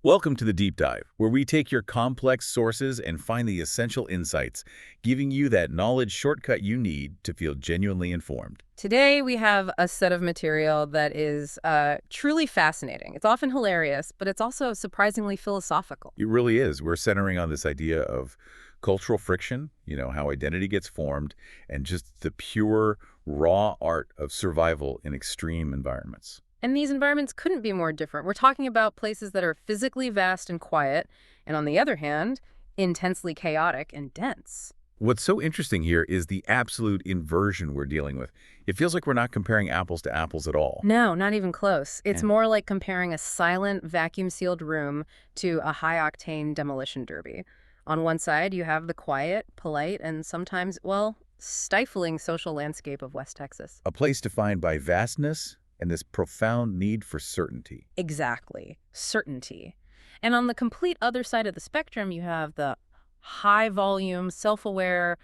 Welcome to the Deep Dive, where we take your complex sources and find the essential insights, giving you that knowledge shortcut you need to feel genuinely informed. Today, we have a set of material that is truly fascinating. It's often hilarious, but it's also surprisingly philosophical. It really is. We're centering on this idea of cultural friction, how identity gets formed, and just the pure, raw art of survival in extreme environments. And these environments couldn't be more different. We're talking about places that are physically vast and quiet, and on the other hand, intensely chaotic and dense. What's so interesting here is the absolute inversion we're dealing with. It feels like we're not comparing apples to apples at all. No, not even close. It's more like comparing a silent, vacuum-sealed room to a high-octane demolition derby. On one side, you have the quiet, polite, and sometimes, well, stifling social landscape of West Texas. A place defined by vastness and this profound need for certainty. Exactly. Certainty. And on the complete other side of the spectrum, you have the high-volume, self-aware,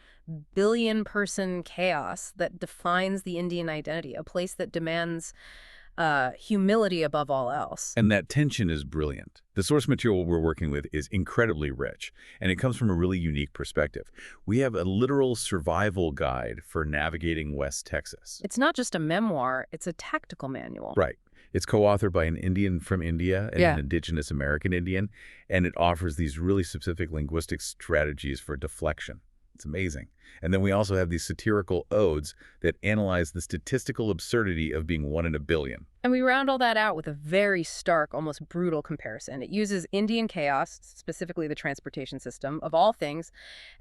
billion-person chaos that defines the Indian identity, a place that demands humility above all else. And that tension is brilliant. The source material we're working with is incredibly rich, and it comes from a really unique perspective. We have a literal survival guide for navigating West Texas. It's not just a memoir, it's a tactical manual. Right. It's co-authored by an Indian from India and an indigenous American Indian, and it offers these really specific linguistic strategies for deflection. It's amazing. And then we also have these satirical odes that analyze the statistical absurdity of being one in a billion. And we round all that out with a very stark, almost brutal comparison. It uses Indian chaos, specifically the transportation system, of all things,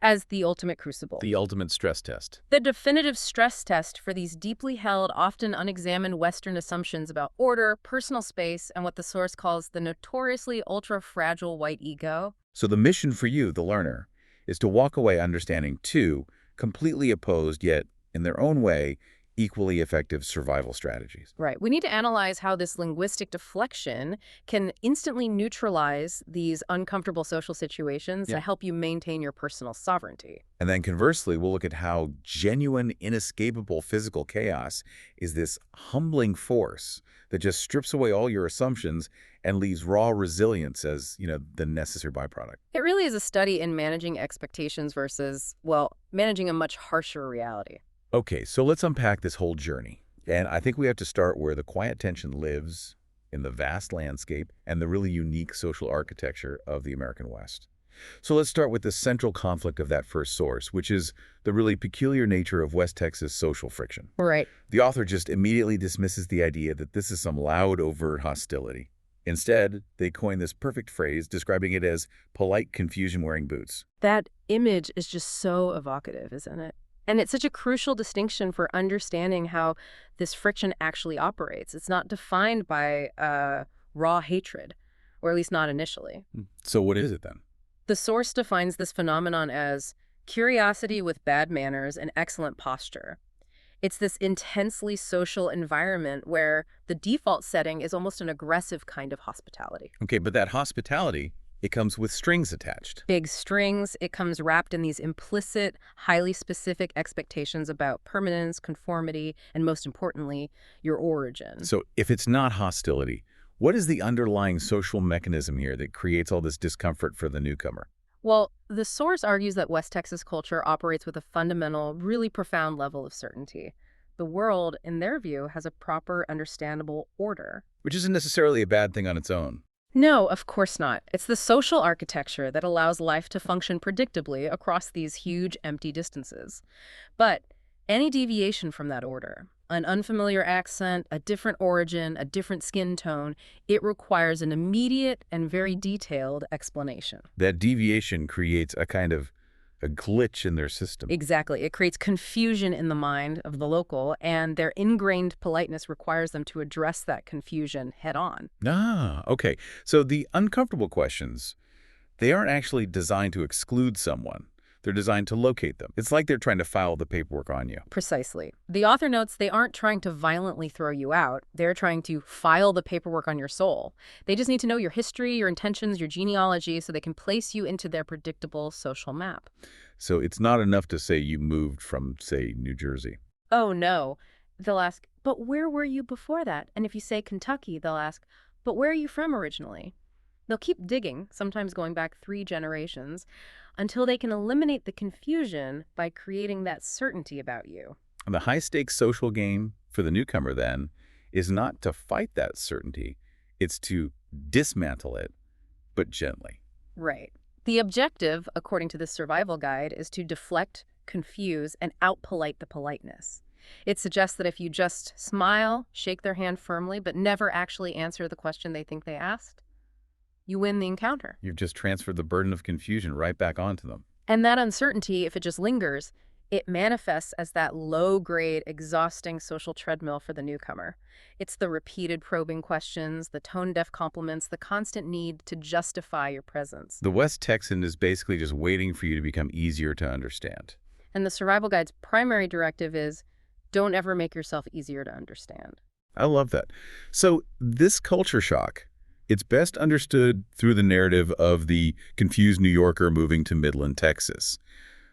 as the ultimate crucible. The ultimate stress test. The definitive stress test for these deeply held, often unexamined Western assumptions about order, personal space, and what the source calls the notoriously ultra-fragile white ego. So the mission for you, the learner, is to walk away understanding two completely opposed, yet in their own way, equally effective survival strategies. Right. We need to analyze how this linguistic deflection can instantly neutralize these uncomfortable social situations to help you maintain your personal sovereignty. And then conversely, we'll look at how genuine, inescapable physical chaos is this humbling force that just strips away all your assumptions and leaves raw resilience as, the necessary byproduct. It really is a study in managing expectations versus, well, managing a much harsher reality. Okay, so let's unpack this whole journey. And I think we have to start where the quiet tension lives in the vast landscape and the really unique social architecture of the American West. So let's start with the central conflict of that first source, which is the really peculiar nature of West Texas social friction. Right. The author just immediately dismisses the idea that this is some loud, overt hostility. Instead, they coin this perfect phrase describing it as polite confusion wearing boots. That image is just so evocative, isn't it? And it's such a crucial distinction for understanding how this friction actually operates. It's not defined by raw hatred, or at least not initially. So what is it then? The source defines this phenomenon as curiosity with bad manners and excellent posture. It's this intensely social environment where the default setting is almost an aggressive kind of hospitality. Okay, but that hospitality, it comes with strings attached. Big strings. It comes wrapped in these implicit, highly specific expectations about permanence, conformity, and most importantly, your origin. So if it's not hostility, what is the underlying social mechanism here that creates all this discomfort for the newcomer? Well, the source argues that West Texas culture operates with a fundamental, really profound level of certainty. The world, in their view, has a proper, understandable order. Which isn't necessarily a bad thing on its own. No, of course not. It's the social architecture that allows life to function predictably across these huge, empty distances. But any deviation from that order, an unfamiliar accent, a different origin, a different skin tone, it requires an immediate and very detailed explanation. That deviation creates a kind of a glitch in their system. Exactly. It creates confusion in the mind of the local, and their ingrained politeness requires them to address that confusion head on. Ah, okay. So the uncomfortable questions, they aren't actually designed to exclude someone. They're designed to locate them. It's like they're trying to file the paperwork on you. Precisely. The author notes they aren't trying to violently throw you out. They're trying to file the paperwork on your soul. They just need to know your history, your intentions, your genealogy, so they can place you into their predictable social map. So it's not enough to say you moved from, say, New Jersey. Oh, no. They'll ask, but where were you before that? And if you say Kentucky, they'll ask, but where are you from originally? They'll keep digging, sometimes going back 3 generations, until they can eliminate the confusion by creating that certainty about you. And the high-stakes social game for the newcomer, then, is not to fight that certainty. It's to dismantle it, but gently. Right. The objective, according to this survival guide, is to deflect, confuse, and out-polite the politeness. It suggests that if you just smile, shake their hand firmly, but never actually answer the question they think they asked, you win the encounter. You've just transferred the burden of confusion right back onto them. And that uncertainty, if it just lingers, it manifests as that low-grade, exhausting social treadmill for the newcomer. It's the repeated probing questions, the tone-deaf compliments, the constant need to justify your presence. The West Texan is basically just waiting for you to become easier to understand. And the survival guide's primary directive is, don't ever make yourself easier to understand. I love that. So this culture shock, it's best understood through the narrative of the confused New Yorker moving to Midland, Texas.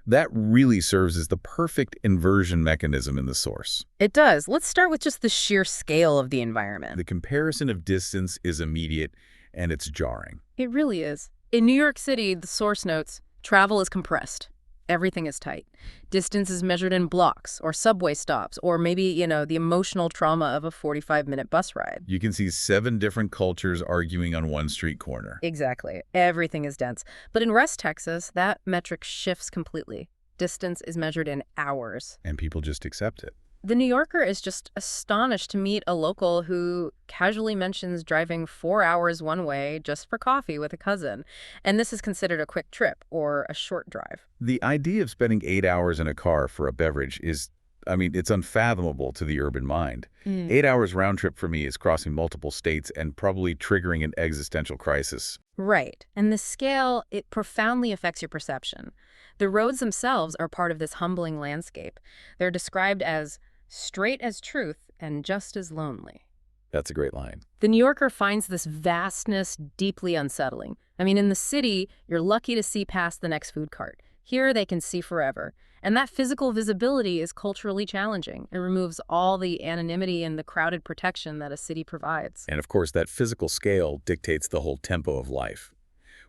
That really serves as the perfect inversion mechanism in the source. It does. Let's start with just the sheer scale of the environment. The comparison of distance is immediate, and it's jarring. It really is. In New York City, the source notes, travel is compressed. Everything is tight. Distance is measured in blocks or subway stops or maybe, the emotional trauma of a 45-minute bus ride. You can see 7 different cultures arguing on one street corner. Exactly. Everything is dense. But in West Texas, that metric shifts completely. Distance is measured in hours. And people just accept it. The New Yorker is just astonished to meet a local who casually mentions driving 4 hours one way just for coffee with a cousin. And this is considered a quick trip or a short drive. The idea of spending 8 hours in a car for a beverage is, it's unfathomable to the urban mind. 8 hours round trip for me is crossing multiple states and probably triggering an existential crisis. Right. And the scale, it profoundly affects your perception. The roads themselves are part of this humbling landscape. They're described as straight as truth and just as lonely. That's a great line. The New Yorker finds this vastness deeply unsettling. In the city, you're lucky to see past the next food cart. Here, they can see forever. And that physical visibility is culturally challenging. It removes all the anonymity and the crowded protection that a city provides. And of course, that physical scale dictates the whole tempo of life,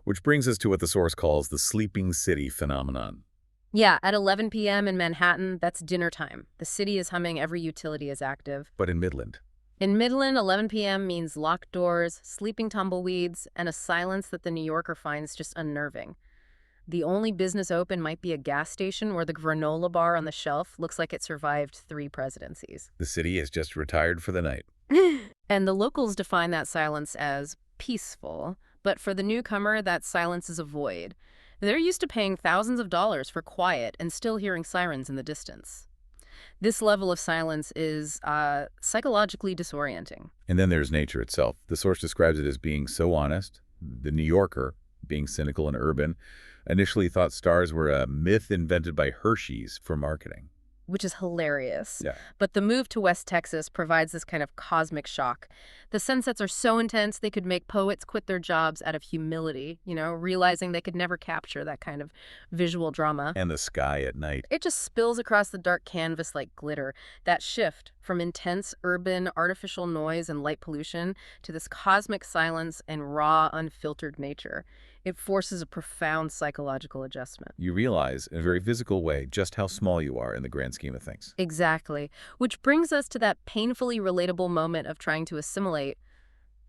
which brings us to what the source calls the sleeping city phenomenon. Yeah, at 11 p.m. in Manhattan, that's dinner time. The city is humming, every utility is active. But in Midland? In Midland, 11 p.m. means locked doors, sleeping tumbleweeds, and a silence that the New Yorker finds just unnerving. The only business open might be a gas station where the granola bar on the shelf looks like it survived 3 presidencies. The city has just retired for the night. And the locals define that silence as peaceful, but for the newcomer, that silence is a void. They're used to paying thousands of dollars for quiet and still hearing sirens in the distance. This level of silence is psychologically disorienting. And then there's nature itself. The source describes it as being so honest. The New Yorker, being cynical and urban, initially thought stars were a myth invented by Hershey's for marketing. Which is hilarious. Yeah. But the move to West Texas provides this kind of cosmic shock. The sunsets are so intense they could make poets quit their jobs out of humility, realizing they could never capture that kind of visual drama. And the sky at night. It just spills across the dark canvas like glitter. That shift from intense urban artificial noise and light pollution to this cosmic silence and raw, unfiltered nature. It forces a profound psychological adjustment. You realize, in a very physical way, just how small you are in the grand scheme of things. Exactly. Which brings us to that painfully relatable moment of trying to assimilate,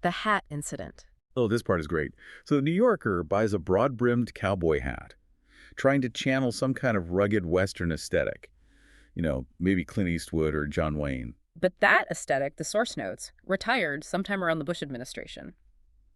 the hat incident. Oh, this part is great. So the New Yorker buys a broad-brimmed cowboy hat, trying to channel some kind of rugged Western aesthetic. Maybe Clint Eastwood or John Wayne. But that aesthetic, the source notes, retired sometime around the Bush administration.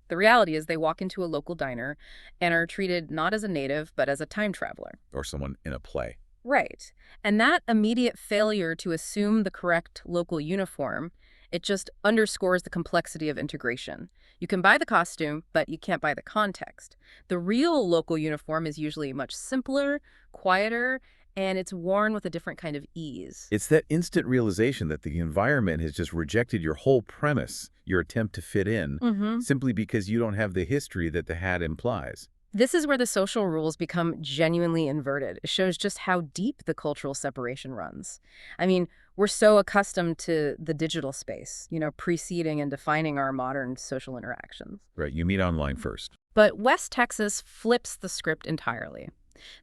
The reality is they walk into a local diner and are treated not as a native, but as a time traveler. Or someone in a play. Right. And that immediate failure to assume the correct local uniform, it just underscores the complexity of integration. You can buy the costume, but you can't buy the context. The real local uniform is usually much simpler, quieter, and it's worn with a different kind of ease. It's that instant realization that the environment has just rejected your whole premise, your attempt to fit in, simply because you don't have the history that the hat implies. This is where the social rules become genuinely inverted. It shows just how deep the cultural separation runs. We're so accustomed to the digital space, preceding and defining our modern social interactions. Right, you meet online first. But West Texas flips the script entirely.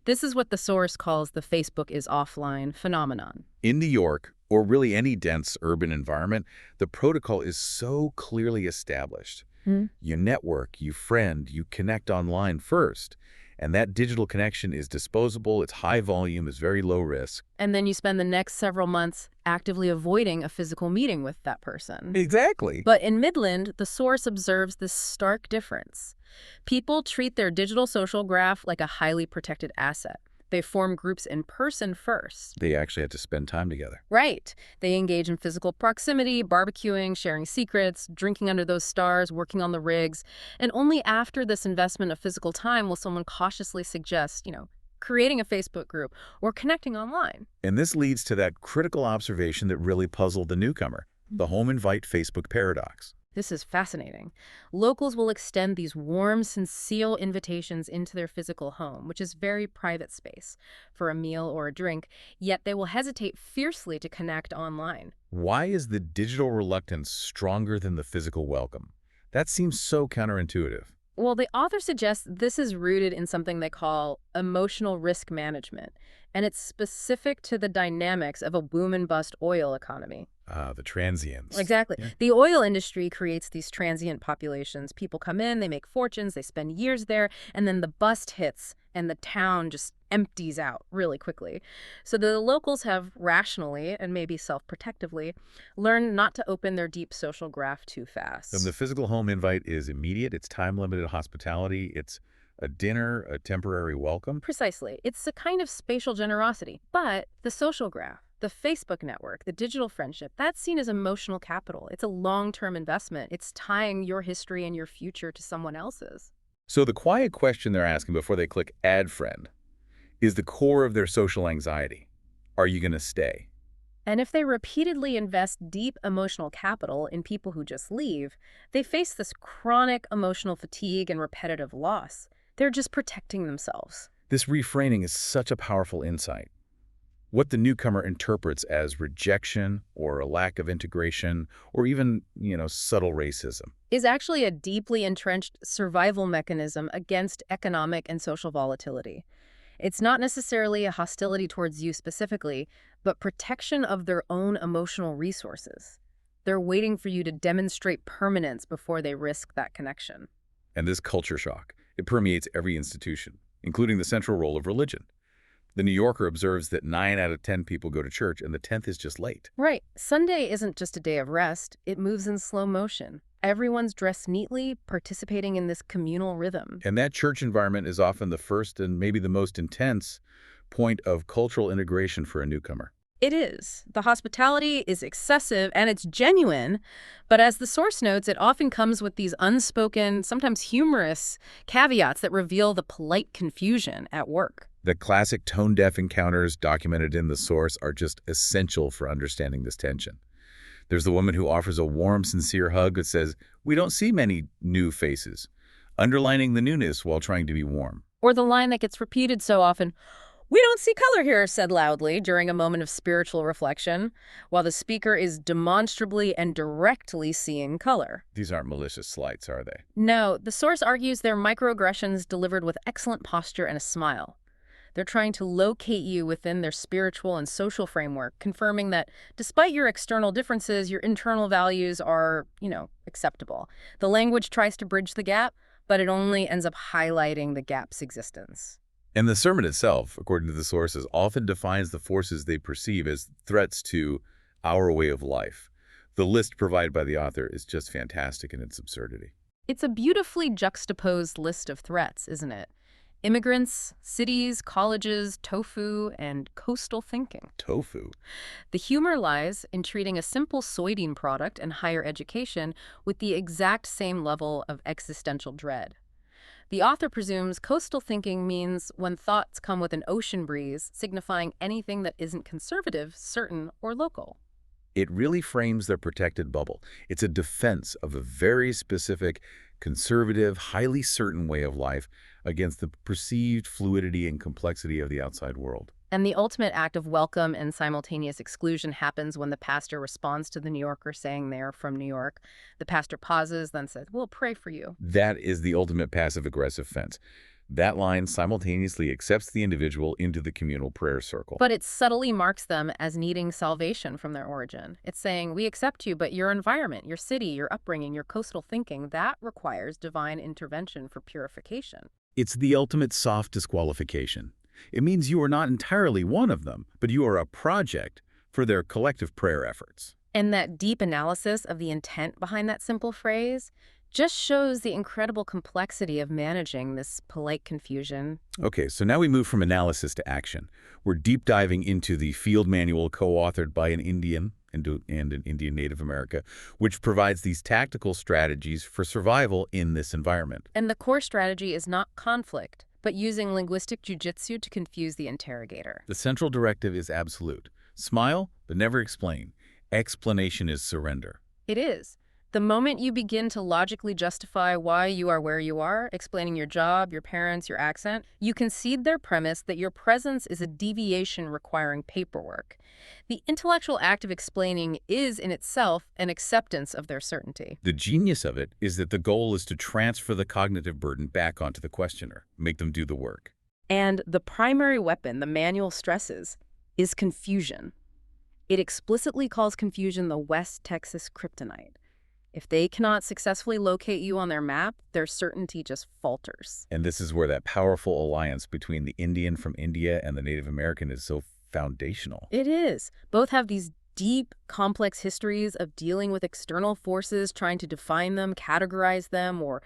This is what the source calls the Facebook is offline phenomenon. In New York, or really any dense urban environment, the protocol is so clearly established. You network, you friend, you connect online first. And that digital connection is disposable, it's high volume, it's very low risk. And then you spend the next several months actively avoiding a physical meeting with that person. Exactly. But in Midland, the source observes this stark difference. People treat their digital social graph like a highly protected asset. They form groups in person first. They actually have to spend time together. Right. They engage in physical proximity, barbecuing, sharing secrets, drinking under those stars, working on the rigs. And only after this investment of physical time will someone cautiously suggest, creating a Facebook group or connecting online. And this leads to that critical observation that really puzzled the newcomer, the home invite Facebook paradox. This is fascinating. Locals will extend these warm, sincere invitations into their physical home, which is very private space, for a meal or a drink, yet they will hesitate fiercely to connect online. Why is the digital reluctance stronger than the physical welcome? That seems so counterintuitive. Well, the author suggests this is rooted in something they call emotional risk management, and it's specific to the dynamics of a boom-and-bust oil economy. The transients. Exactly. Yeah. The oil industry creates these transient populations. People come in, they make fortunes, they spend years there, and then the bust hits and the town just empties out really quickly. So the locals have rationally, and maybe self-protectively, learned not to open their deep social graph too fast. And the physical home invite is immediate, it's time-limited hospitality, it's a dinner, a temporary welcome. Precisely. It's a kind of spatial generosity. But the social graph, the Facebook network, the digital friendship, that's seen as emotional capital. It's a long-term investment. It's tying your history and your future to someone else's. So the quiet question they're asking before they click Add Friend is the core of their social anxiety. Are you going to stay? And if they repeatedly invest deep emotional capital in people who just leave, they face this chronic emotional fatigue and repetitive loss. They're just protecting themselves. This reframing is such a powerful insight. What the newcomer interprets as rejection or a lack of integration or even, subtle racism Is actually a deeply entrenched survival mechanism against economic and social volatility. It's not necessarily a hostility towards you specifically, but protection of their own emotional resources. They're waiting for you to demonstrate permanence before they risk that connection. And this culture shock, it permeates every institution, including the central role of religion. The New Yorker observes that 9 out of 10 people go to church, and the 10th is just late. Right. Sunday isn't just a day of rest. It moves in slow motion. Everyone's dressed neatly, participating in this communal rhythm. And that church environment is often the first and maybe the most intense point of cultural integration for a newcomer. It is. The hospitality is excessive and it's genuine, but as the source notes, it often comes with these unspoken, sometimes humorous caveats that reveal the polite confusion at work. The classic tone-deaf encounters documented in the source are just essential for understanding this tension. There's the woman who offers a warm, sincere hug that says, "We don't see many new faces," underlining the newness while trying to be warm. Or the line that gets repeated so often, "We don't see color here," said loudly during a moment of spiritual reflection, while the speaker is demonstrably and directly seeing color. These aren't malicious slights, are they? No, the source argues they're microaggressions delivered with excellent posture and a smile. They're trying to locate you within their spiritual and social framework, confirming that despite your external differences, your internal values are, acceptable. The language tries to bridge the gap, but it only ends up highlighting the gap's existence. And the sermon itself, according to the sources, often defines the forces they perceive as threats to our way of life. The list provided by the author is just fantastic in its absurdity. It's a beautifully juxtaposed list of threats, isn't it? Immigrants, cities, colleges, tofu, and coastal thinking. Tofu? The humor lies in treating a simple soybean product and higher education with the exact same level of existential dread. The author presumes coastal thinking means when thoughts come with an ocean breeze, signifying anything that isn't conservative, certain, or local. It really frames their protected bubble. It's a defense of a very specific, conservative, highly certain way of life against the perceived fluidity and complexity of the outside world. And the ultimate act of welcome and simultaneous exclusion happens when the pastor responds to the New Yorker saying they're from New York. The pastor pauses, then says, "We'll pray for you." That is the ultimate passive-aggressive fence. That line simultaneously accepts the individual into the communal prayer circle. But it subtly marks them as needing salvation from their origin. It's saying, we accept you, but your environment, your city, your upbringing, your coastal thinking, that requires divine intervention for purification. It's the ultimate soft disqualification. It means you are not entirely one of them, but you are a project for their collective prayer efforts. And that deep analysis of the intent behind that simple phrase just shows the incredible complexity of managing this polite confusion. Okay, so now we move from analysis to action. We're deep diving into the field manual co-authored by an Indian and an Indian Native America, which provides these tactical strategies for survival in this environment. And the core strategy is not conflict, but using linguistic jujitsu to confuse the interrogator. The central directive is absolute. Smile, but never explain. Explanation is surrender. It is. The moment you begin to logically justify why you are where you are, explaining your job, your parents, your accent, you concede their premise that your presence is a deviation requiring paperwork. The intellectual act of explaining is in itself an acceptance of their certainty. The genius of it is that the goal is to transfer the cognitive burden back onto the questioner, make them do the work. And the primary weapon, the manual stresses, is confusion. It explicitly calls confusion the West Texas kryptonite. If they cannot successfully locate you on their map, their certainty just falters. And this is where that powerful alliance between the Indian from India and the Native American is so foundational. It is. Both have these deep, complex histories of dealing with external forces, trying to define them, categorize them, or,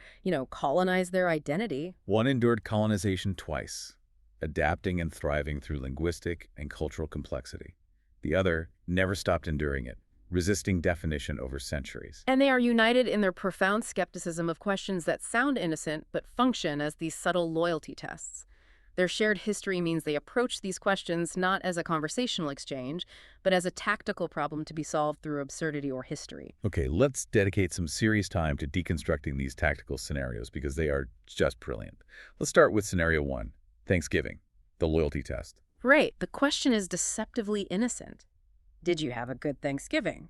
colonize their identity. One endured colonization twice, adapting and thriving through linguistic and cultural complexity. The other never stopped enduring it, resisting definition over centuries. And they are united in their profound skepticism of questions that sound innocent but function as these subtle loyalty tests. Their shared history means they approach these questions not as a conversational exchange, but as a tactical problem to be solved through absurdity or history. Okay, let's dedicate some serious time to deconstructing these tactical scenarios because they are just brilliant. Let's start with scenario 1, Thanksgiving, the loyalty test. Right, the question is deceptively innocent. Did you have a good Thanksgiving?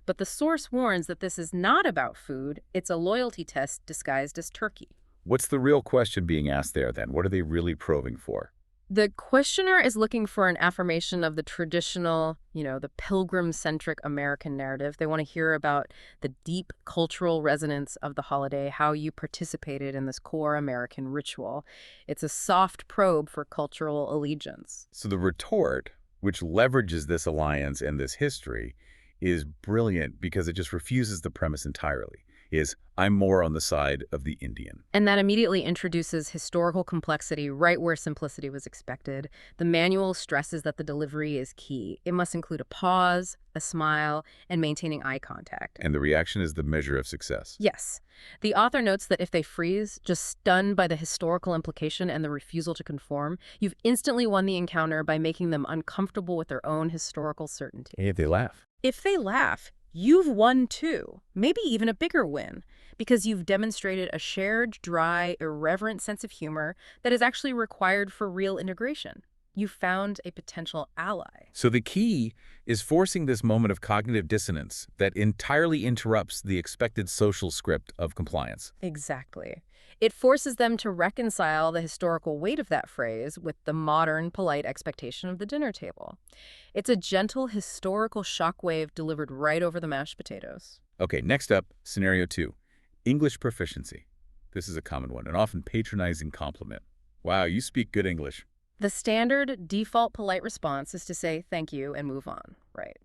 But the source warns that this is not about food, it's a loyalty test disguised as turkey. What's the real question being asked there then? What are they really probing for? The questioner is looking for an affirmation of the traditional, the pilgrim-centric American narrative. They want to hear about the deep cultural resonance of the holiday, how you participated in this core American ritual. It's a soft probe for cultural allegiance. So the retort, which leverages this alliance and this history, is brilliant because it just refuses the premise entirely. I'm more on the side of the Indian. And that immediately introduces historical complexity right where simplicity was expected. The manual stresses that the delivery is key. It must include a pause, a smile, and maintaining eye contact. And the reaction is the measure of success. Yes. The author notes that if they freeze, just stunned by the historical implication and the refusal to conform, you've instantly won the encounter by making them uncomfortable with their own historical certainty. Hey, if they laugh. If they laugh, you've won too, maybe even a bigger win, because you've demonstrated a shared, dry, irreverent sense of humor that is actually required for real integration. You found a potential ally. So the key is forcing this moment of cognitive dissonance that entirely interrupts the expected social script of compliance. Exactly. It forces them to reconcile the historical weight of that phrase with the modern, polite expectation of the dinner table. It's a gentle historical shockwave delivered right over the mashed potatoes. Okay, next up, scenario 2, English proficiency. This is a common one, an often patronizing compliment. Wow, you speak good English. The standard default polite response is to say thank you and move on, right?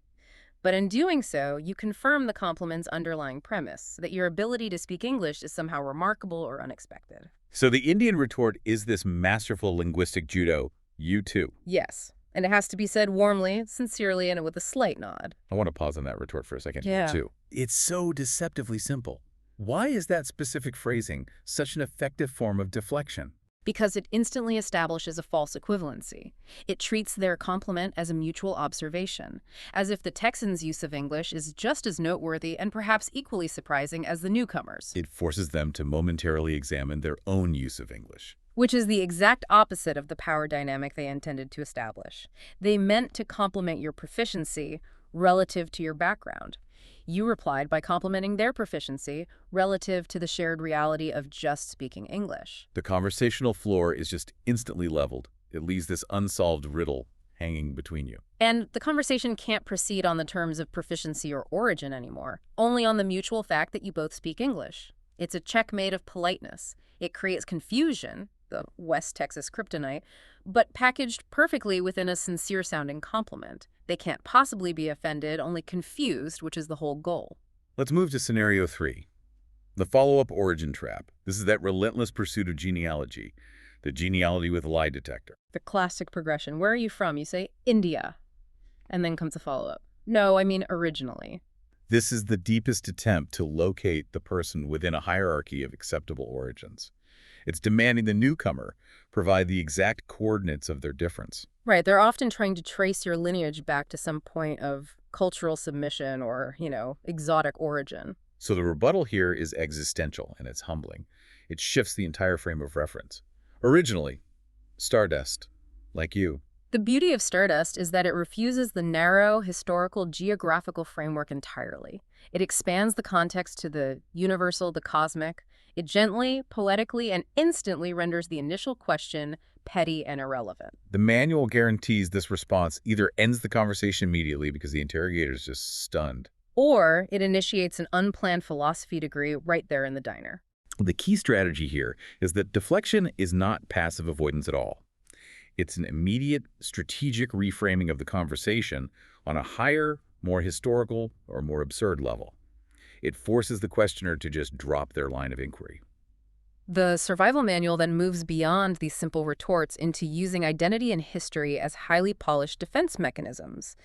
But in doing so, you confirm the compliment's underlying premise, that your ability to speak English is somehow remarkable or unexpected. So the Indian retort is this masterful linguistic judo, you too. Yes, and it has to be said warmly, sincerely, and with a slight nod. I want to pause on that retort for a second, Yeah. too. It's so deceptively simple. Why is that specific phrasing such an effective form of deflection? Because it instantly establishes a false equivalency. It treats their compliment as a mutual observation, as if the Texans' use of English is just as noteworthy and perhaps equally surprising as the newcomers'. It forces them to momentarily examine their own use of English. Which is the exact opposite of the power dynamic they intended to establish. They meant to complement your proficiency relative to your background. You replied by complimenting their proficiency relative to the shared reality of just speaking English. The conversational floor is just instantly leveled. It leaves this unsolved riddle hanging between you. And the conversation can't proceed on the terms of proficiency or origin anymore, only on the mutual fact that you both speak English. It's a checkmate of politeness. It creates confusion, the West Texas kryptonite, but packaged perfectly within a sincere-sounding compliment. They can't possibly be offended, only confused, which is the whole goal. Let's move to scenario 3. The follow-up origin trap. This is that relentless pursuit of genealogy. The genealogy with a lie detector. The classic progression. Where are you from? You say, India. And then comes a follow-up. No, I mean originally. This is the deepest attempt to locate the person within a hierarchy of acceptable origins. It's demanding the newcomer provide the exact coordinates of their difference. Right, they're often trying to trace your lineage back to some point of cultural submission or, exotic origin. So the rebuttal here is existential, and it's humbling. It shifts the entire frame of reference. Originally, Stardust, like you. The beauty of Stardust is that it refuses the narrow, historical, geographical framework entirely. It expands the context to the universal, the cosmic. It gently, poetically, and instantly renders the initial question petty and irrelevant. The manual guarantees this response either ends the conversation immediately because the interrogator is just stunned, or it initiates an unplanned philosophy degree right there in the diner. The key strategy here is that deflection is not passive avoidance at all. It's an immediate, strategic reframing of the conversation on a higher, more historical, or more absurd level. It forces the questioner to just drop their line of inquiry. The survival manual then moves beyond these simple retorts into using identity and history as highly polished defense mechanisms.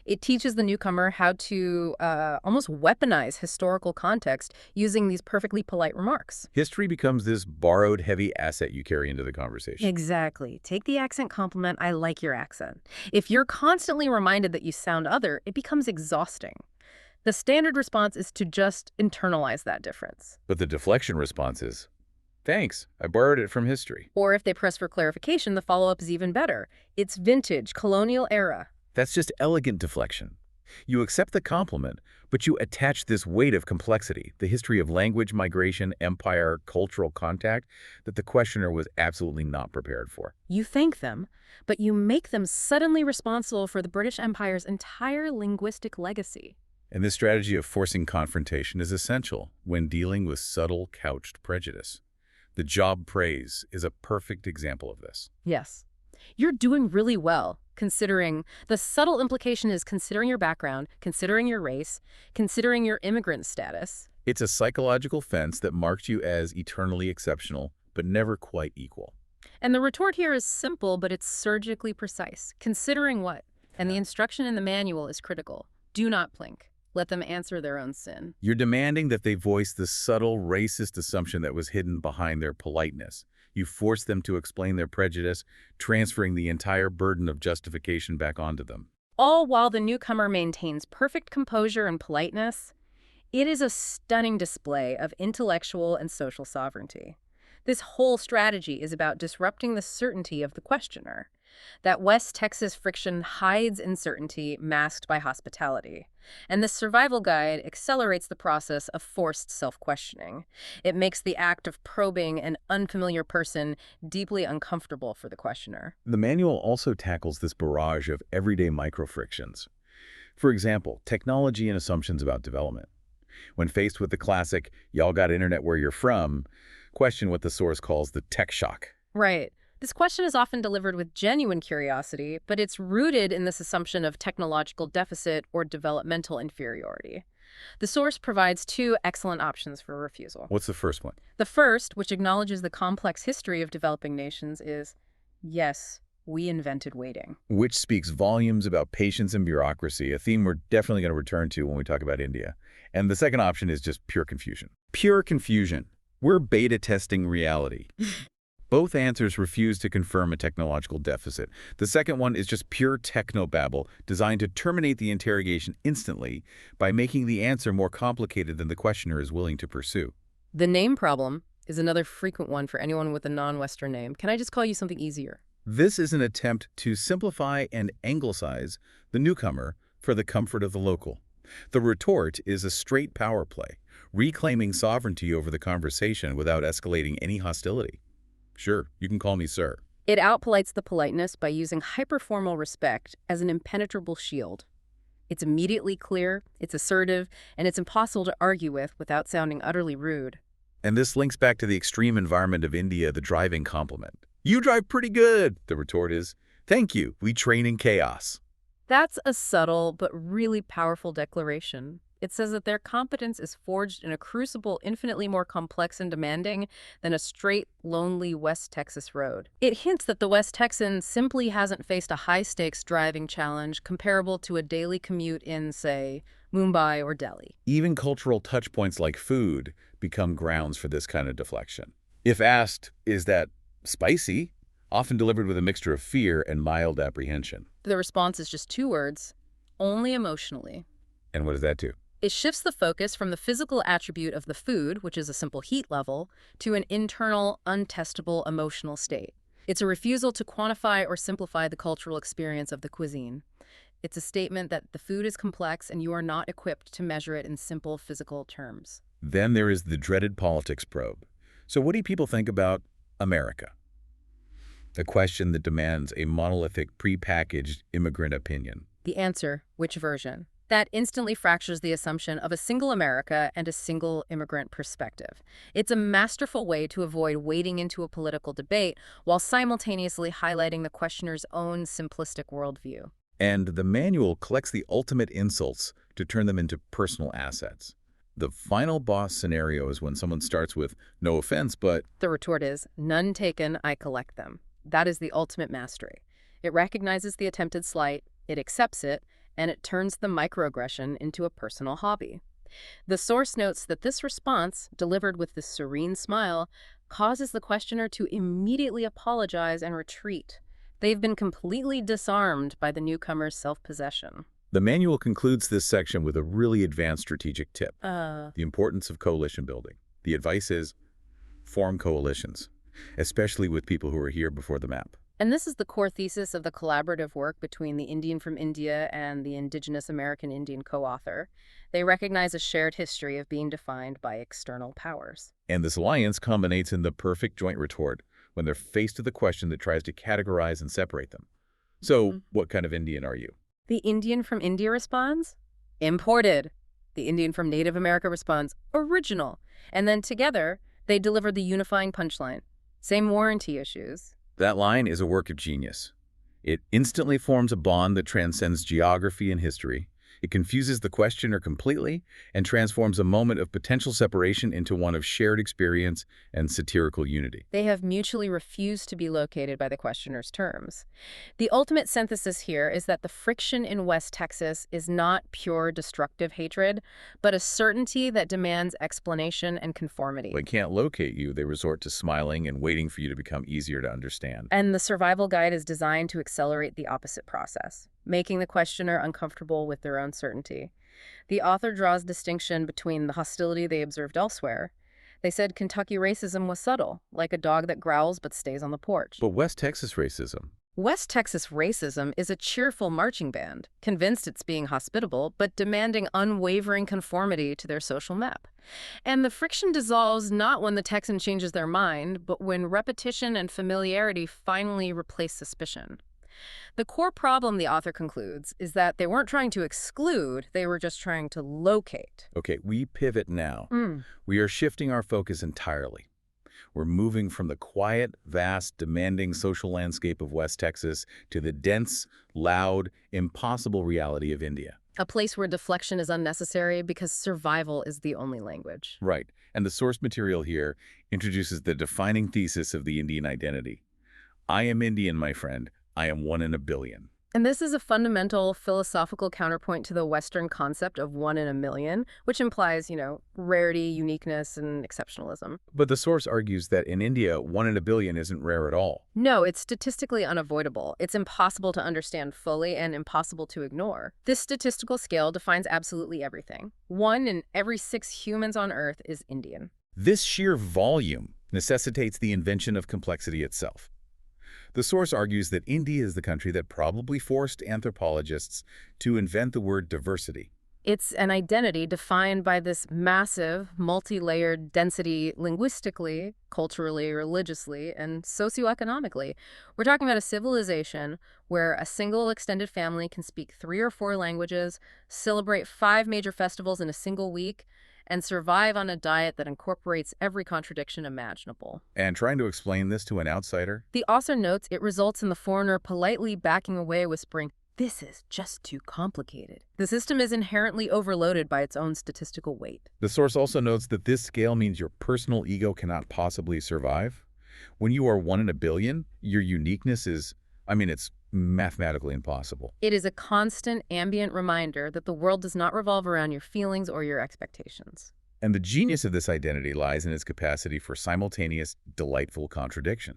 It teaches the newcomer how to almost weaponize historical context using these perfectly polite remarks. History becomes this borrowed heavy asset you carry into the conversation. Exactly. Take the accent compliment, I like your accent. If you're constantly reminded that you sound other, it becomes exhausting. The standard response is to just internalize that difference. But the deflection response is, thanks, I borrowed it from history. Or if they press for clarification, the follow-up is even better. It's vintage, colonial era. That's just elegant deflection. You accept the compliment, but you attach this weight of complexity, the history of language, migration, empire, cultural contact, that the questioner was absolutely not prepared for. You thank them, but you make them suddenly responsible for the British Empire's entire linguistic legacy. And this strategy of forcing confrontation is essential when dealing with subtle, couched prejudice. The job praise is a perfect example of this. Yes. You're doing really well, considering the subtle implication is considering your background, considering your race, considering your immigrant status. It's a psychological fence that marks you as eternally exceptional, but never quite equal. And the retort here is simple, but it's surgically precise. Considering what? And the instruction in the manual is critical. Do not plink. Let them answer their own sin. You're demanding that they voice the subtle, racist assumption that was hidden behind their politeness. You force them to explain their prejudice, transferring the entire burden of justification back onto them. All while the newcomer maintains perfect composure and politeness. It is a stunning display of intellectual and social sovereignty. This whole strategy is about disrupting the certainty of the questioner. That West Texas friction hides uncertainty masked by hospitality. And this survival guide accelerates the process of forced self-questioning. It makes the act of probing an unfamiliar person deeply uncomfortable for the questioner. The manual also tackles this barrage of everyday micro-frictions. For example, technology and assumptions about development. When faced with the classic, y'all got internet where you're from, question what the source calls the tech shock. Right. This question is often delivered with genuine curiosity, but it's rooted in this assumption of technological deficit or developmental inferiority. The source provides two excellent options for refusal. What's the first one? The first, which acknowledges the complex history of developing nations, is, yes, we invented waiting. Which speaks volumes about patience and bureaucracy, a theme we're definitely going to return to when we talk about India. And the second option is just pure confusion. Pure confusion. We're beta testing reality. Both answers refuse to confirm a technological deficit. The second one is just pure technobabble, designed to terminate the interrogation instantly by making the answer more complicated than the questioner is willing to pursue. The name problem, is another frequent one for anyone with a non-Western name. Can I just call you something easier? This is an attempt to simplify and anglicize the newcomer for the comfort of the local. The retort is a straight power play, reclaiming sovereignty over the conversation without escalating any hostility. Sure, you can call me sir. It outpolites the politeness by using hyperformal respect as an impenetrable shield. It's immediately clear, it's assertive, and it's impossible to argue with without sounding utterly rude. And this links back to the extreme environment of India, the driving compliment. You drive pretty good, the retort is. Thank you, we train in chaos. That's a subtle but really powerful declaration. It says that their competence is forged in a crucible infinitely more complex and demanding than a straight, lonely West Texas road. It hints that the West Texan simply hasn't faced a high-stakes driving challenge comparable to a daily commute in, say, Mumbai or Delhi. Even cultural touchpoints like food become grounds for this kind of deflection. If asked, is that spicy? Often delivered with a mixture of fear and mild apprehension. The response is just two words: only emotionally. And what does that do? It shifts the focus from the physical attribute of the food, which is a simple heat level, to an internal, untestable emotional state. It's a refusal to quantify or simplify the cultural experience of the cuisine. It's a statement that the food is complex and you are not equipped to measure it in simple physical terms. Then there is the dreaded politics probe. So what do people think about America? A question that demands a monolithic, prepackaged immigrant opinion. The answer: which version? That instantly fractures the assumption of a single America and a single immigrant perspective. It's a masterful way to avoid wading into a political debate while simultaneously highlighting the questioner's own simplistic worldview. And the manual collects the ultimate insults to turn them into personal assets. The final boss scenario is when someone starts with, no offense, but... The retort is, none taken, I collect them. That is the ultimate mastery. It recognizes the attempted slight, it accepts it, and it turns the microaggression into a personal hobby. The source notes that this response, delivered with this serene smile, causes the questioner to immediately apologize and retreat. They've been completely disarmed by the newcomer's self-possession. The manual concludes this section with a really advanced strategic tip. The importance of coalition building. The advice is, form coalitions, especially with people who are here before the map. And this is the core thesis of the collaborative work between the Indian from India and the Indigenous American Indian co-author. They recognize a shared history of being defined by external powers. And this alliance culminates in the perfect joint retort when they're faced with a question that tries to categorize and separate them. So, what kind of Indian are you? The Indian from India responds, imported. The Indian from Native America responds, original. And then together, they deliver the unifying punchline. Same warranty issues. That line is a work of genius. It instantly forms a bond that transcends geography and history. It confuses the questioner completely and transforms a moment of potential separation into one of shared experience and satirical unity. They have mutually refused to be located by the questioner's terms. The ultimate synthesis here is that the friction in West Texas is not pure destructive hatred, but a certainty that demands explanation and conformity. When they can't locate you, they resort to smiling and waiting for you to become easier to understand. And the survival guide is designed to accelerate the opposite process, making the questioner uncomfortable with their own certainty. The author draws distinction between the hostility they observed elsewhere. They said Kentucky racism was subtle, like a dog that growls but stays on the porch. But West Texas racism? West Texas racism is a cheerful marching band, convinced it's being hospitable, but demanding unwavering conformity to their social map. And the friction dissolves not when the Texan changes their mind, but when repetition and familiarity finally replace suspicion. The core problem, the author concludes, is that they weren't trying to exclude, they were just trying to locate. Okay, we pivot now. We are shifting our focus entirely. We're moving from the quiet, vast, demanding social landscape of West Texas to the dense, loud, impossible reality of India. A place where deflection is unnecessary because survival is the only language. Right, and the source material here introduces the defining thesis of the Indian identity. I am Indian, my friend. I am 1 in a billion. And this is a fundamental philosophical counterpoint to the Western concept of 1 in a million, which implies, rarity, uniqueness, and exceptionalism. But the source argues that in India, 1 in a billion isn't rare at all. No, it's statistically unavoidable. It's impossible to understand fully and impossible to ignore. This statistical scale defines absolutely everything. 1 in every 6 humans on Earth is Indian. This sheer volume necessitates the invention of complexity itself. The source argues that India is the country that probably forced anthropologists to invent the word diversity. It's an identity defined by this massive, multi-layered density linguistically, culturally, religiously, and socioeconomically. We're talking about a civilization where a single extended family can speak 3 or 4 languages, celebrate 5 major festivals in a single week, and survive on a diet that incorporates every contradiction imaginable. And trying to explain this to an outsider? The author notes it results in the foreigner politely backing away, whispering, "This is just too complicated." The system is inherently overloaded by its own statistical weight. The source also notes that this scale means your personal ego cannot possibly survive. When you are 1 in 1 billion, your uniqueness is, it's mathematically impossible. It is a constant ambient reminder that the world does not revolve around your feelings or your expectations. And the genius of this identity lies in its capacity for simultaneous, delightful contradiction.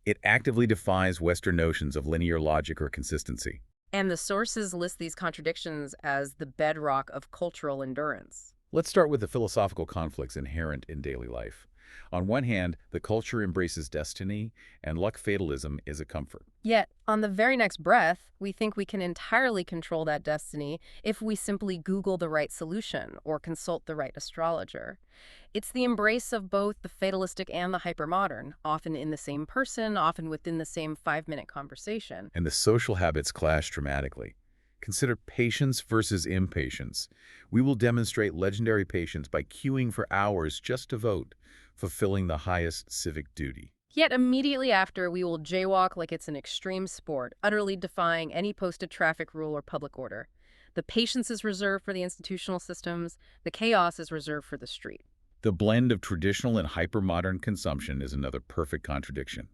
It actively defies Western notions of linear logic or consistency. And the sources list these contradictions as the bedrock of cultural endurance. Let's start with the philosophical conflicts inherent in daily life. On one hand, the culture embraces destiny, and luck fatalism is a comfort. Yet, on the very next breath, we think we can entirely control that destiny if we simply Google the right solution or consult the right astrologer. It's the embrace of both the fatalistic and the hypermodern, often in the same person, often within the same 5-minute conversation. And the social habits clash dramatically. Consider patience versus impatience. We will demonstrate legendary patience by queuing for hours just to vote, fulfilling the highest civic duty. Yet immediately after, we will jaywalk like it's an extreme sport, utterly defying any posted traffic rule or public order. The patience is reserved for the institutional systems, the chaos is reserved for the street. The blend of traditional and hypermodern consumption is another perfect contradiction.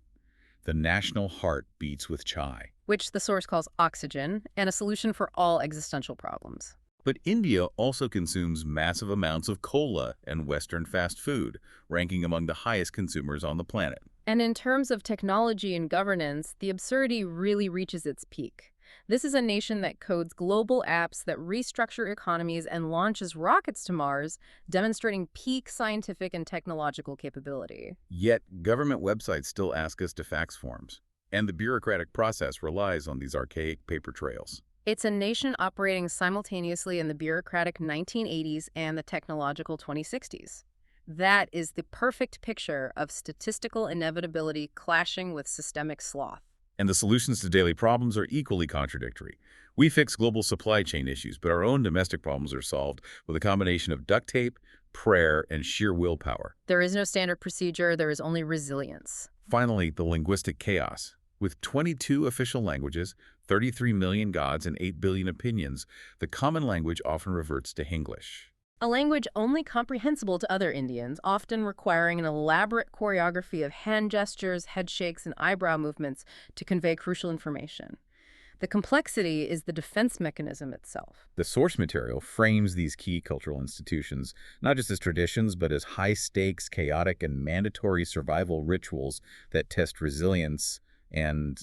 The national heart beats with chai. Which the source calls oxygen, and a solution for all existential problems. But India also consumes massive amounts of cola and Western fast food, ranking among the highest consumers on the planet. And in terms of technology and governance, the absurdity really reaches its peak. This is a nation that codes global apps that restructure economies and launches rockets to Mars, demonstrating peak scientific and technological capability. Yet, government websites still ask us to fax forms, and the bureaucratic process relies on these archaic paper trails. It's a nation operating simultaneously in the bureaucratic 1980s and the technological 2060s. That is the perfect picture of statistical inevitability clashing with systemic sloth. And the solutions to daily problems are equally contradictory. We fix global supply chain issues, but our own domestic problems are solved with a combination of duct tape, prayer, and sheer willpower. There is no standard procedure, there is only resilience. Finally, the linguistic chaos. With 22 official languages, 33 million gods, and 8 billion opinions, the common language often reverts to Hinglish. A language only comprehensible to other Indians, often requiring an elaborate choreography of hand gestures, head shakes, and eyebrow movements to convey crucial information. The complexity is the defense mechanism itself. The source material frames these key cultural institutions not just as traditions, but as high-stakes, chaotic, and mandatory survival rituals that test resilience and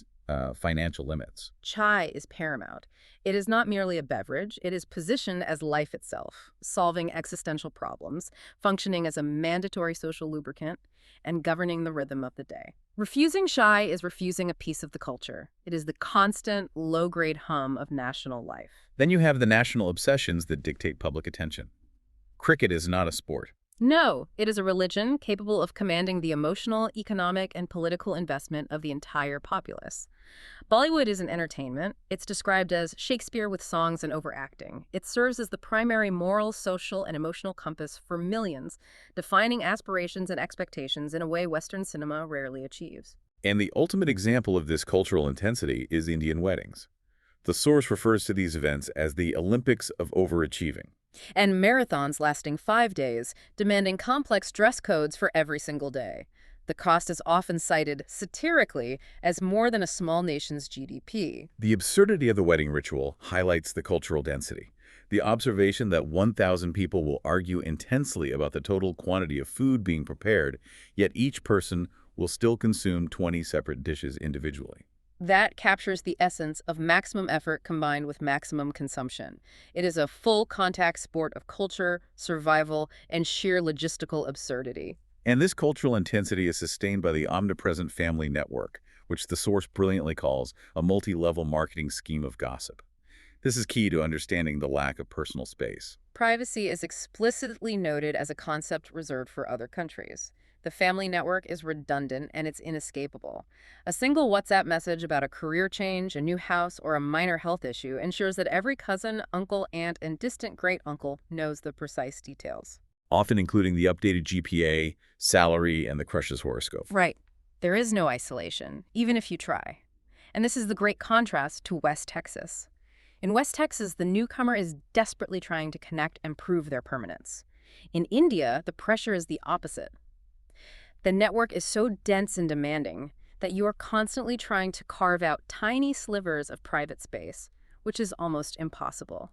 financial limits. Chai is paramount. It is not merely a beverage, it is positioned as life itself, solving existential problems, functioning as a mandatory social lubricant, and governing the rhythm of the day. Refusing chai is refusing a piece of the culture. It is the constant, low-grade hum of national life. Then you have the national obsessions that dictate public attention. Cricket is not a sport. No, it is a religion capable of commanding the emotional, economic, and political investment of the entire populace. Bollywood is an entertainment. It's described as Shakespeare with songs and overacting. It serves as the primary moral, social, and emotional compass for millions, defining aspirations and expectations in a way Western cinema rarely achieves. And the ultimate example of this cultural intensity is Indian weddings. The source refers to these events as the Olympics of overachieving. And marathons lasting 5 days, demanding complex dress codes for every single day. The cost is often cited satirically as more than a small nation's GDP. The absurdity of the wedding ritual highlights the cultural density. The observation that 1,000 people will argue intensely about the total quantity of food being prepared, yet each person will still consume 20 separate dishes individually. That captures the essence of maximum effort combined with maximum consumption. It is a full contact sport of culture, survival, and sheer logistical absurdity. And this cultural intensity is sustained by the omnipresent family network, which the source brilliantly calls a multi-level marketing scheme of gossip. This is key to understanding the lack of personal space. Privacy is explicitly noted as a concept reserved for other countries. The family network is redundant and it's inescapable. A single WhatsApp message about a career change, a new house, or a minor health issue ensures that every cousin, uncle, aunt, and distant great-uncle knows the precise details. Often including the updated GPA, salary, and the crush's horoscope. Right. There is no isolation, even if you try. And this is the great contrast to West Texas. In West Texas, the newcomer is desperately trying to connect and prove their permanence. In India, the pressure is the opposite. The network is so dense and demanding that you are constantly trying to carve out tiny slivers of private space, which is almost impossible.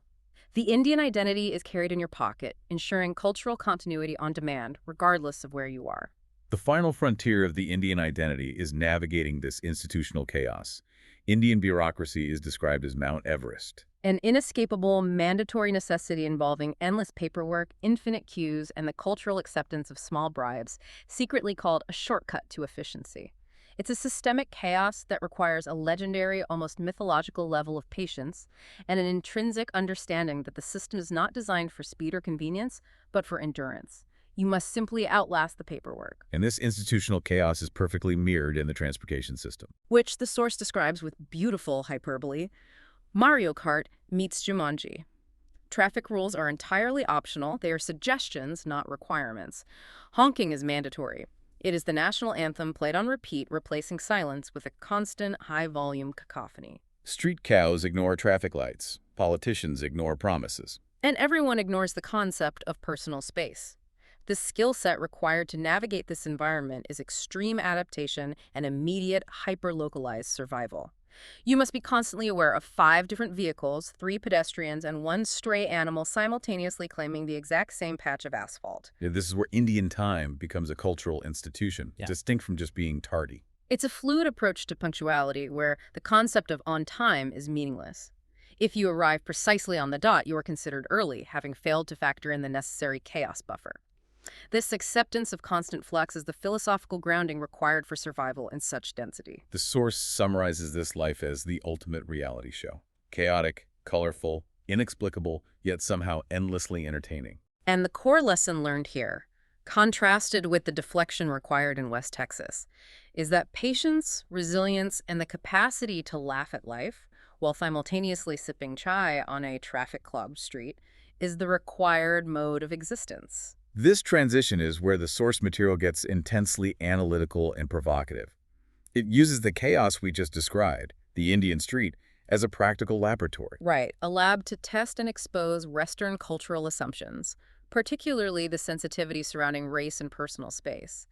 The Indian identity is carried in your pocket, ensuring cultural continuity on demand, regardless of where you are. The final frontier of the Indian identity is navigating this institutional chaos. Indian bureaucracy is described as Mount Everest. An inescapable, mandatory necessity involving endless paperwork, infinite queues, and the cultural acceptance of small bribes, secretly called a shortcut to efficiency. It's a systemic chaos that requires a legendary, almost mythological level of patience and an intrinsic understanding that the system is not designed for speed or convenience, but for endurance. You must simply outlast the paperwork. And this institutional chaos is perfectly mirrored in the transportation system. Which the source describes with beautiful hyperbole. Mario Kart meets Jumanji. Traffic rules are entirely optional. They are suggestions, not requirements. Honking is mandatory. It is the national anthem played on repeat, replacing silence with a constant, high-volume cacophony. Street cows ignore traffic lights. Politicians ignore promises. And everyone ignores the concept of personal space. The skill set required to navigate this environment is extreme adaptation and immediate, hyper-localized survival. You must be constantly aware of 5 different vehicles, 3 pedestrians, and 1 stray animal simultaneously claiming the exact same patch of asphalt. Yeah, this is where Indian time becomes a cultural institution, distinct from just being tardy. It's a fluid approach to punctuality where the concept of on time is meaningless. If you arrive precisely on the dot, you are considered early, having failed to factor in the necessary chaos buffer. This acceptance of constant flux is the philosophical grounding required for survival in such density. The source summarizes this life as the ultimate reality show. Chaotic, colorful, inexplicable, yet somehow endlessly entertaining. And the core lesson learned here, contrasted with the deflection required in West Texas, is that patience, resilience, and the capacity to laugh at life, while simultaneously sipping chai on a traffic-clogged street, is the required mode of existence. This transition is where the source material gets intensely analytical and provocative. It uses the chaos we just described, the Indian street, as a practical laboratory. Right, a lab to test and expose Western cultural assumptions, particularly the sensitivity surrounding race and personal space.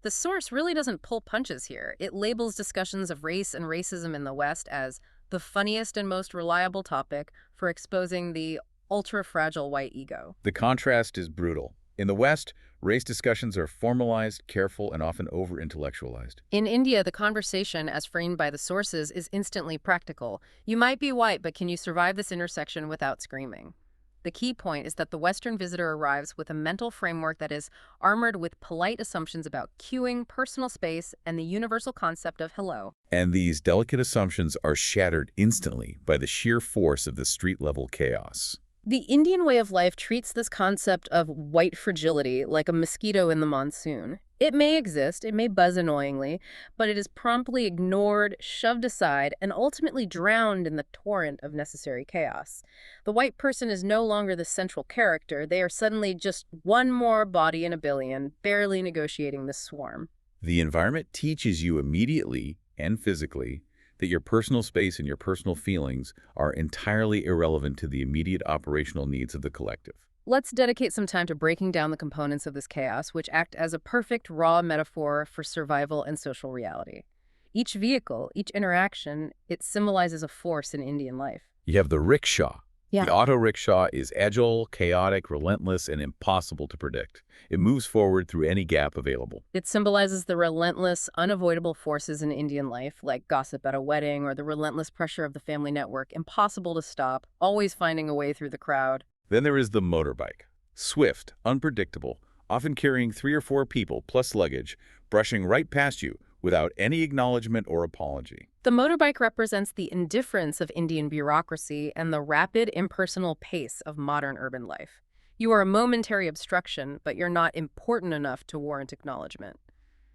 The source really doesn't pull punches here. It labels discussions of race and racism in the West as the funniest and most reliable topic for exposing the ultra-fragile white ego. The contrast is brutal. In the West, race discussions are formalized, careful, and often over-intellectualized. In India, the conversation, as framed by the sources, is instantly practical. You might be white, but can you survive this intersection without screaming? The key point is that the Western visitor arrives with a mental framework that is armored with polite assumptions about queuing, personal space, and the universal concept of hello. And these delicate assumptions are shattered instantly by the sheer force of the street-level chaos. The Indian way of life treats this concept of white fragility like a mosquito in the monsoon. It may exist, it may buzz annoyingly, but it is promptly ignored, shoved aside, and ultimately drowned in the torrent of necessary chaos. The white person is no longer the central character. They are suddenly just one more body in a billion, barely negotiating the swarm. The environment teaches you immediately and physically that your personal space and your personal feelings are entirely irrelevant to the immediate operational needs of the collective. Let's dedicate some time to breaking down the components of this chaos, which act as a perfect raw metaphor for survival and social reality. Each vehicle, each interaction, it symbolizes a force in Indian life. You have the rickshaw, Yeah. The auto rickshaw is agile, chaotic, relentless, and impossible to predict. It moves forward through any gap available. It symbolizes the relentless, unavoidable forces in Indian life, like gossip at a wedding or the relentless pressure of the family network, impossible to stop, always finding a way through the crowd. Then there is the motorbike. Swift, unpredictable, often carrying 3 or 4 people plus luggage, brushing right past you without any acknowledgement or apology. The motorbike represents the indifference of Indian bureaucracy and the rapid, impersonal pace of modern urban life. You are a momentary obstruction, but you're not important enough to warrant acknowledgement.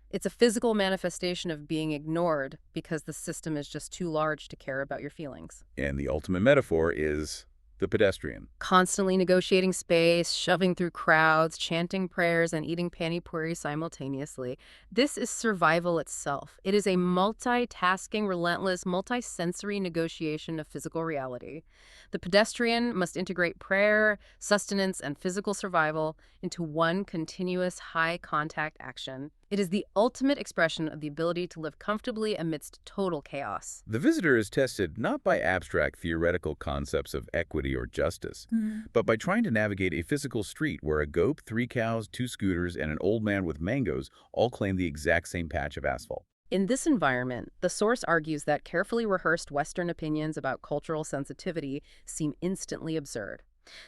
It's a physical manifestation of being ignored because the system is just too large to care about your feelings. And the ultimate metaphor is the pedestrian. Constantly negotiating space, shoving through crowds, chanting prayers, and eating pani puri simultaneously. This is survival itself. It is a multitasking, relentless, multisensory negotiation of physical reality. The pedestrian must integrate prayer, sustenance, and physical survival into one continuous high-contact action. It is the ultimate expression of the ability to live comfortably amidst total chaos. The visitor is tested not by abstract theoretical concepts of equity or justice, but by trying to navigate a physical street where a goat, 3 cows, 2 scooters, and an old man with mangoes all claim the exact same patch of asphalt. In this environment, the source argues that carefully rehearsed Western opinions about cultural sensitivity seem instantly absurd.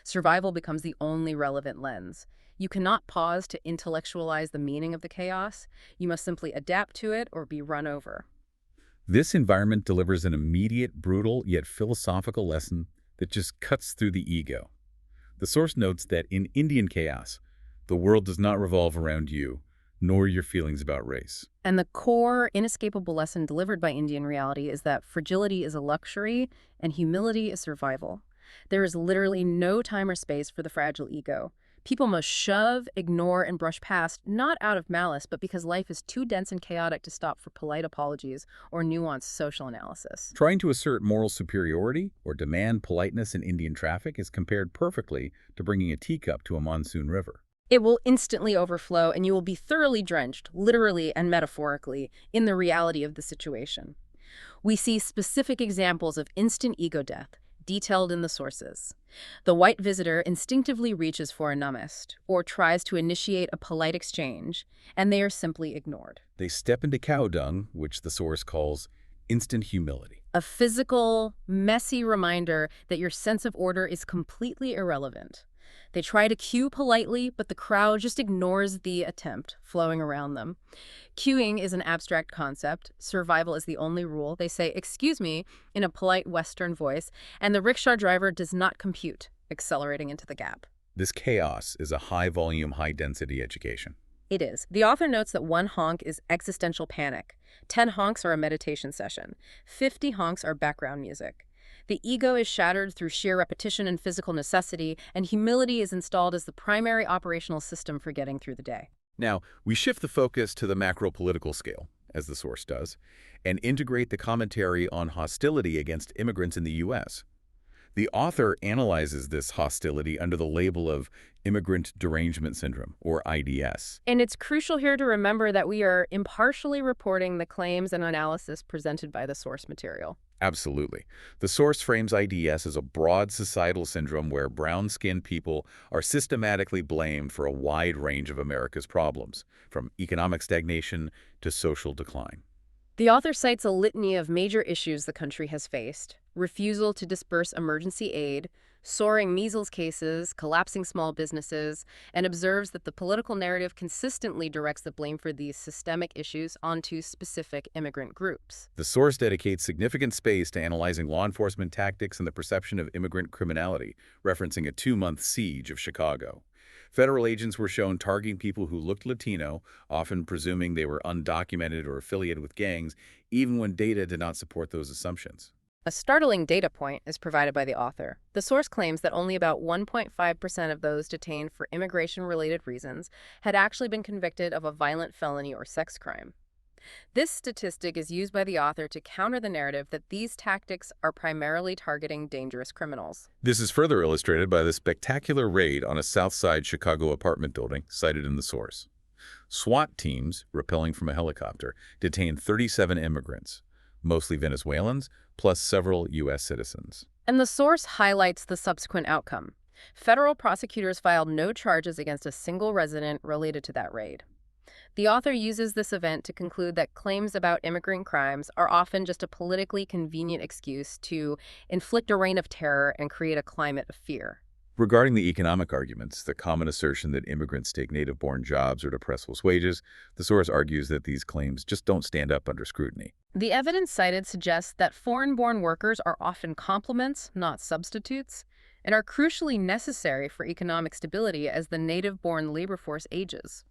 Survival becomes the only relevant lens. You cannot pause to intellectualize the meaning of the chaos. You must simply adapt to it or be run over. This environment delivers an immediate, brutal, yet philosophical lesson that just cuts through the ego. The source notes that in Indian chaos, the world does not revolve around you, nor your feelings about race. And the core, inescapable lesson delivered by Indian reality is that fragility is a luxury and humility is survival. There is literally no time or space for the fragile ego. People must shove, ignore, and brush past, not out of malice, but because life is too dense and chaotic to stop for polite apologies or nuanced social analysis. Trying to assert moral superiority or demand politeness in Indian traffic is compared perfectly to bringing a teacup to a monsoon river. It will instantly overflow, and you will be thoroughly drenched, literally and metaphorically, in the reality of the situation. We see specific examples of instant ego death, detailed in the sources. The white visitor instinctively reaches for a namaste or tries to initiate a polite exchange, and they are simply ignored. They step into cow dung, which the source calls instant humility. A physical, messy reminder that your sense of order is completely irrelevant. They try to cue politely, but the crowd just ignores the attempt, flowing around them. Cueing is an abstract concept. Survival is the only rule. They say, "Excuse me," in a polite Western voice, and the rickshaw driver does not compute, accelerating into the gap. This chaos is a high-volume, high-density education. It is. The author notes that 1 honk is existential panic. 10 honks are a meditation session. 50 honks are background music. The ego is shattered through sheer repetition and physical necessity, and humility is installed as the primary operational system for getting through the day. Now, we shift the focus to the macro-political scale, as the source does, and integrate the commentary on hostility against immigrants in the U.S. The author analyzes this hostility under the label of immigrant derangement syndrome, or IDS. And it's crucial here to remember that we are impartially reporting the claims and analysis presented by the source material. Absolutely. The source frames IDS as a broad societal syndrome where brown-skinned people are systematically blamed for a wide range of America's problems, from economic stagnation to social decline. The author cites a litany of major issues the country has faced: refusal to disperse emergency aid, soaring measles cases, collapsing small businesses, and observes that the political narrative consistently directs the blame for these systemic issues onto specific immigrant groups. The source dedicates significant space to analyzing law enforcement tactics and the perception of immigrant criminality, referencing a 2-month siege of Chicago. Federal agents were shown targeting people who looked Latino, often presuming they were undocumented or affiliated with gangs, even when data did not support those assumptions. A startling data point is provided by the author. The source claims that only about 1.5% of those detained for immigration-related reasons had actually been convicted of a violent felony or sex crime. This statistic is used by the author to counter the narrative that these tactics are primarily targeting dangerous criminals. This is further illustrated by the spectacular raid on a South Side Chicago apartment building cited in the source. SWAT teams, rappelling from a helicopter, detained 37 immigrants, mostly Venezuelans, plus several U.S. citizens. And the source highlights the subsequent outcome. Federal prosecutors filed no charges against a single resident related to that raid. The author uses this event to conclude that claims about immigrant crimes are often just a politically convenient excuse to inflict a reign of terror and create a climate of fear. Regarding the economic arguments, the common assertion that immigrants take native-born jobs or depress wages, the source argues that these claims just don't stand up under scrutiny. The evidence cited suggests that foreign-born workers are often complements, not substitutes, and are crucially necessary for economic stability as the native-born labor force ages.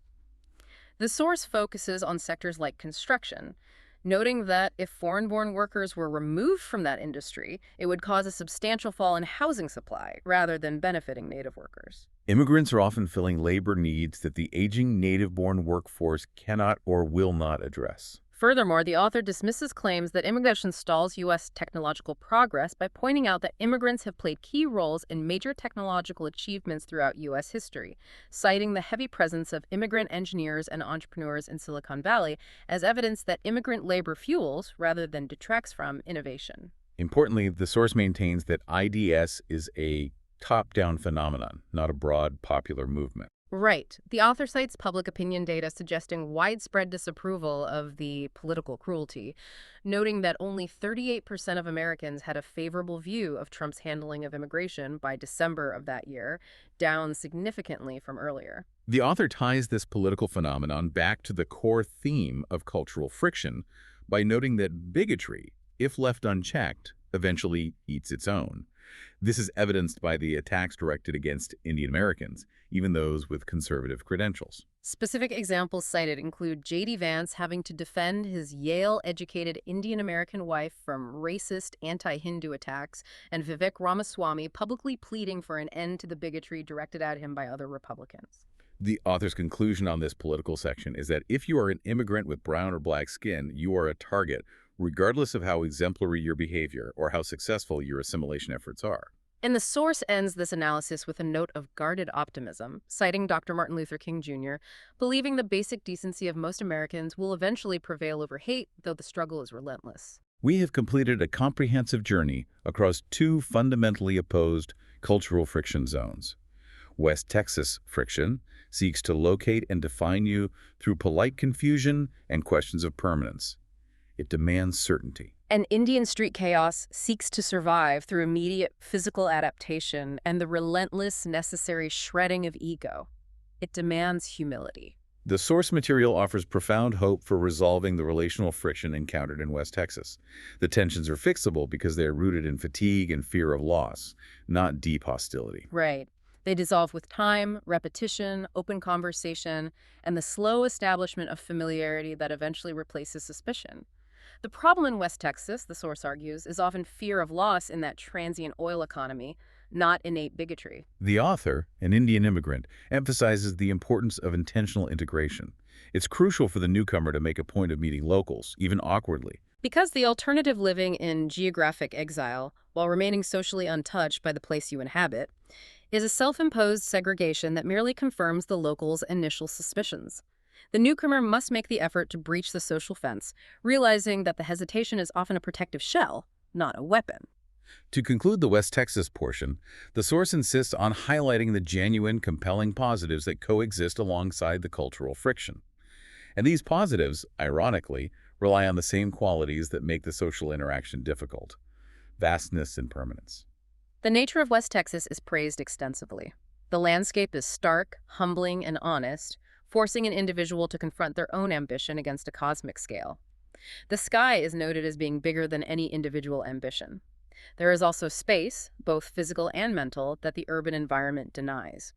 The source focuses on sectors like construction, noting that if foreign-born workers were removed from that industry, it would cause a substantial fall in housing supply rather than benefiting native workers. Immigrants are often filling labor needs that the aging native-born workforce cannot or will not address. Furthermore, the author dismisses claims that immigration stalls U.S. technological progress by pointing out that immigrants have played key roles in major technological achievements throughout U.S. history, citing the heavy presence of immigrant engineers and entrepreneurs in Silicon Valley as evidence that immigrant labor fuels, rather than detracts from, innovation. Importantly, the source maintains that IDS is a top-down phenomenon, not a broad popular movement. Right. The author cites public opinion data suggesting widespread disapproval of the political cruelty, noting that only 38% of Americans had a favorable view of Trump's handling of immigration by December of that year, down significantly from earlier. The author ties this political phenomenon back to the core theme of cultural friction by noting that bigotry, if left unchecked, eventually eats its own. This is evidenced by the attacks directed against Indian Americans, even those with conservative credentials. Specific examples cited include J.D. Vance having to defend his Yale-educated Indian American wife from racist anti-Hindu attacks, and Vivek Ramaswamy publicly pleading for an end to the bigotry directed at him by other Republicans. The author's conclusion on this political section is that if you are an immigrant with brown or black skin, you are a target, regardless of how exemplary your behavior or how successful your assimilation efforts are. And the source ends this analysis with a note of guarded optimism, citing Dr. Martin Luther King Jr., believing the basic decency of most Americans will eventually prevail over hate, though the struggle is relentless. We have completed a comprehensive journey across two fundamentally opposed cultural friction zones. West Texas friction seeks to locate and define you through polite confusion and questions of permanence. It demands certainty. And Indian street chaos seeks to survive through immediate physical adaptation and the relentless, necessary shredding of ego. It demands humility. The source material offers profound hope for resolving the relational friction encountered in West Texas. The tensions are fixable because they are rooted in fatigue and fear of loss, not deep hostility. Right. They dissolve with time, repetition, open conversation, and the slow establishment of familiarity that eventually replaces suspicion. The problem in West Texas, the source argues, is often fear of loss in that transient oil economy, not innate bigotry. The author, an Indian immigrant, emphasizes the importance of intentional integration. It's crucial for the newcomer to make a point of meeting locals, even awkwardly. Because the alternative living in geographic exile, while remaining socially untouched by the place you inhabit, is a self-imposed segregation that merely confirms the locals' initial suspicions. The newcomer must make the effort to breach the social fence, realizing that the hesitation is often a protective shell, not a weapon. To conclude the West Texas portion, the source insists on highlighting the genuine, compelling positives that coexist alongside the cultural friction. And these positives, ironically, rely on the same qualities that make the social interaction difficult: vastness and permanence. The nature of West Texas is praised extensively. The landscape is stark, humbling, and honest, forcing an individual to confront their own ambition against a cosmic scale. The sky is noted as being bigger than any individual ambition. There is also space, both physical and mental, that the urban environment denies.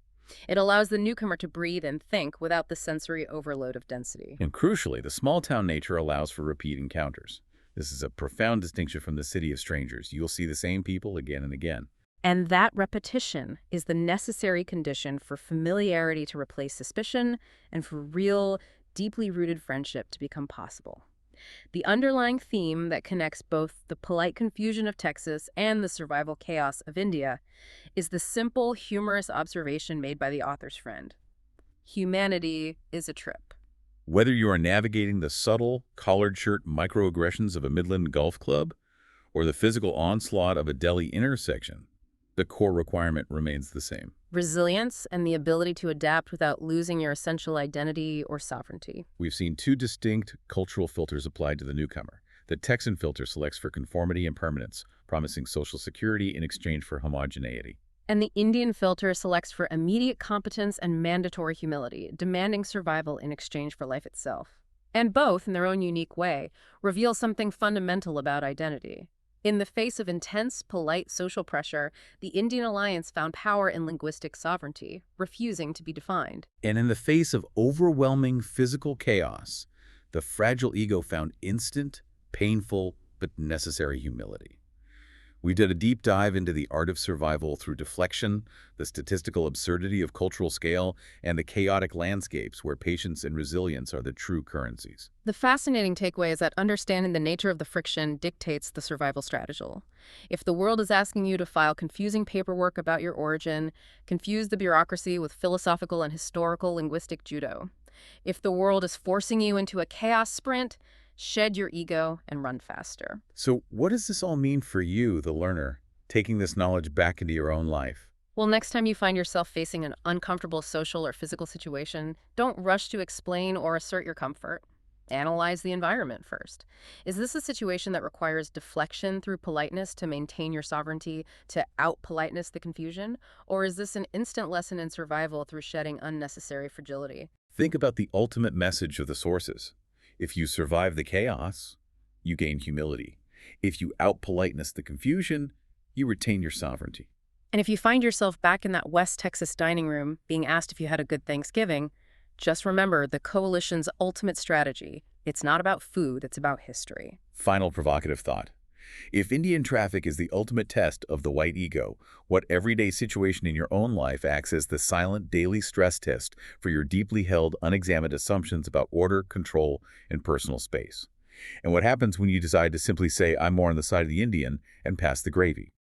It allows the newcomer to breathe and think without the sensory overload of density. And crucially, the small-town nature allows for repeat encounters. This is a profound distinction from the city of strangers. You'll see the same people again and again. And that repetition is the necessary condition for familiarity to replace suspicion and for real, deeply rooted friendship to become possible. The underlying theme that connects both the polite confusion of Texas and the survival chaos of India is the simple, humorous observation made by the author's friend. Humanity is a trip. Whether you are navigating the subtle, collared shirt microaggressions of a Midland golf club, or the physical onslaught of a Delhi intersection, the core requirement remains the same. Resilience and the ability to adapt without losing your essential identity or sovereignty. We've seen two distinct cultural filters applied to the newcomer. The Texan filter selects for conformity and permanence, promising social security in exchange for homogeneity. And the Indian filter selects for immediate competence and mandatory humility, demanding survival in exchange for life itself. And both, in their own unique way, reveal something fundamental about identity. In the face of intense, polite social pressure, the Indian alliance found power in linguistic sovereignty, refusing to be defined. And in the face of overwhelming physical chaos, the fragile ego found instant, painful, but necessary humility. We did a deep dive into the art of survival through deflection, the statistical absurdity of cultural scale, and the chaotic landscapes where patience and resilience are the true currencies. The fascinating takeaway is that understanding the nature of the friction dictates the survival strategy. If the world is asking you to file confusing paperwork about your origin, confuse the bureaucracy with philosophical and historical linguistic judo. If the world is forcing you into a chaos sprint, shed your ego and run faster. So what does this all mean for you, the learner, taking this knowledge back into your own life? Well, next time you find yourself facing an uncomfortable social or physical situation, don't rush to explain or assert your comfort. Analyze the environment first. Is this a situation that requires deflection through politeness to maintain your sovereignty, to out-politeness the confusion? Or is this an instant lesson in survival through shedding unnecessary fragility? Think about the ultimate message of the sources. If you survive the chaos, you gain humility. If you out-politeness the confusion, you retain your sovereignty. And if you find yourself back in that West Texas dining room being asked if you had a good Thanksgiving, just remember the coalition's ultimate strategy. It's not about food, it's about history. Final provocative thought. If Indian traffic is the ultimate test of the white ego, what everyday situation in your own life acts as the silent daily stress test for your deeply held, unexamined assumptions about order, control, and personal space? And what happens when you decide to simply say, I'm more on the side of the Indian, and pass the gravy?